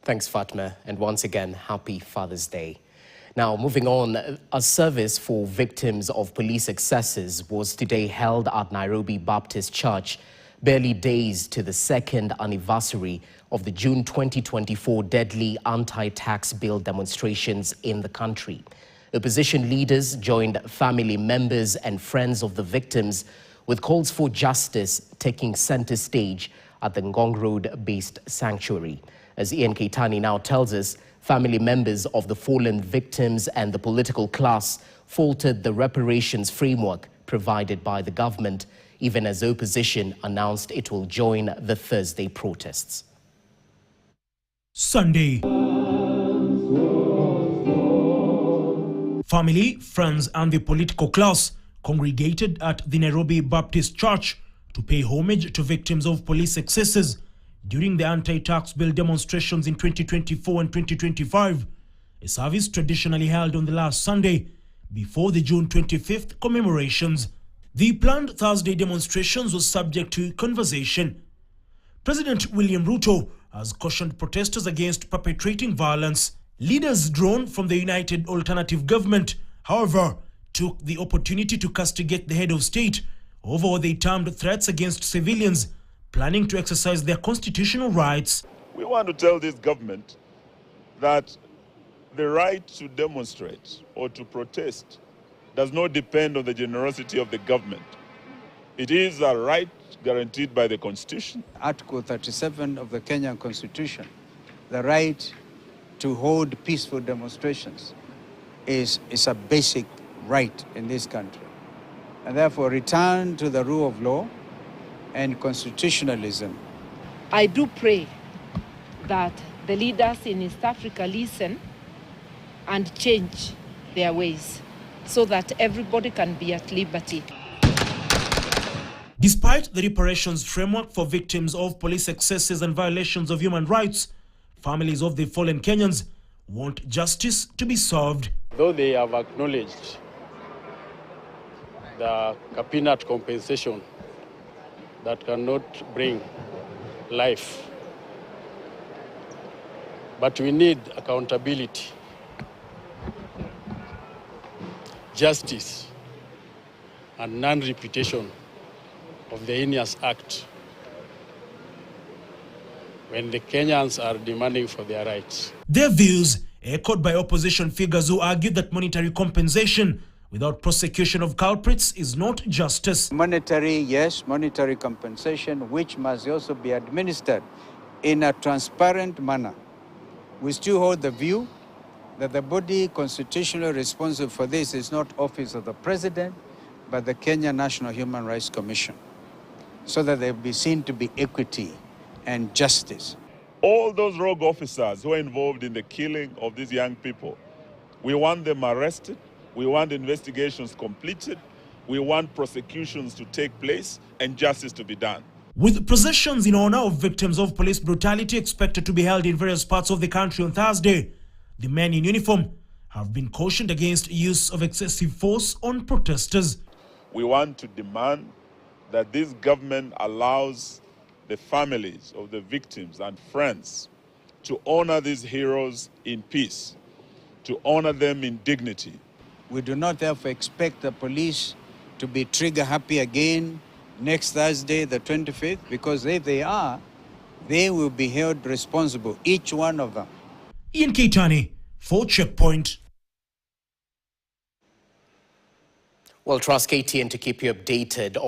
Thanks, Fatma, and once again, happy Father's Day. Now, moving on, a service for victims of police excesses was today held at Nairobi Baptist Church, barely days to the second anniversary of the June 2024 deadly anti-tax bill demonstrations in the country. Opposition leaders joined family members and friends of the victims, with calls for justice taking center stage at the Ngong Road-based sanctuary. As Ian Keitani now tells us, family members of the fallen victims and the political class faulted the reparations framework provided by the government, even as opposition announced it will join the Thursday protests. Sunday. Family, friends and the political class congregated at the Nairobi Baptist Church to pay homage to victims of police excesses during the anti-tax bill demonstrations in 2024 and 2025, a service traditionally held on the last Sunday before the June 25th commemorations. The planned Thursday demonstrations was subject to conversation. President William Ruto has cautioned protesters against perpetrating violence. Leaders drawn from the United Alternative government, however, took the opportunity to castigate the head of state over what they termed threats against civilians planning to exercise their constitutional rights. We want to tell this government that the right to demonstrate or to protest does not depend on the generosity of the government. It is a right guaranteed by the Constitution. Article 37 of the Kenyan Constitution, the right to hold peaceful demonstrations is a basic right in this country. And therefore, return to the rule of law and constitutionalism. I do pray that the leaders in East Africa listen and change their ways so that everybody can be at liberty. Despite the reparations framework for victims of police excesses and violations of human rights, families of the fallen Kenyans want justice to be served. Though they have acknowledged the peanut compensation that cannot bring life, but we need accountability, justice, and non-repetition of the heinous act when the Kenyans are demanding for their rights. Their views echoed by opposition figures who argued that monetary compensation without prosecution of culprits is not justice. Monetary, yes, monetary compensation, which must also be administered in a transparent manner. We still hold the view that the body constitutionally responsible for this is not Office of the President, but the Kenya National Human Rights Commission, so that there will be seen to be equity and justice. All those rogue officers who are involved in the killing of these young people, we want them arrested, we want investigations completed, we want prosecutions to take place and justice to be done. With processions in honor of victims of police brutality expected to be held in various parts of the country on Thursday, the men in uniform have been cautioned against use of excessive force on protesters. We want to demand that this government allows the families of the victims and friends to honor these heroes in peace, to honor them in dignity. We do not therefore expect the police to be trigger happy again next Thursday, the 25th, because if they are, they will be held responsible, each one of them. Ian Keitani for Checkpoint. Well, trust KTN to keep you updated on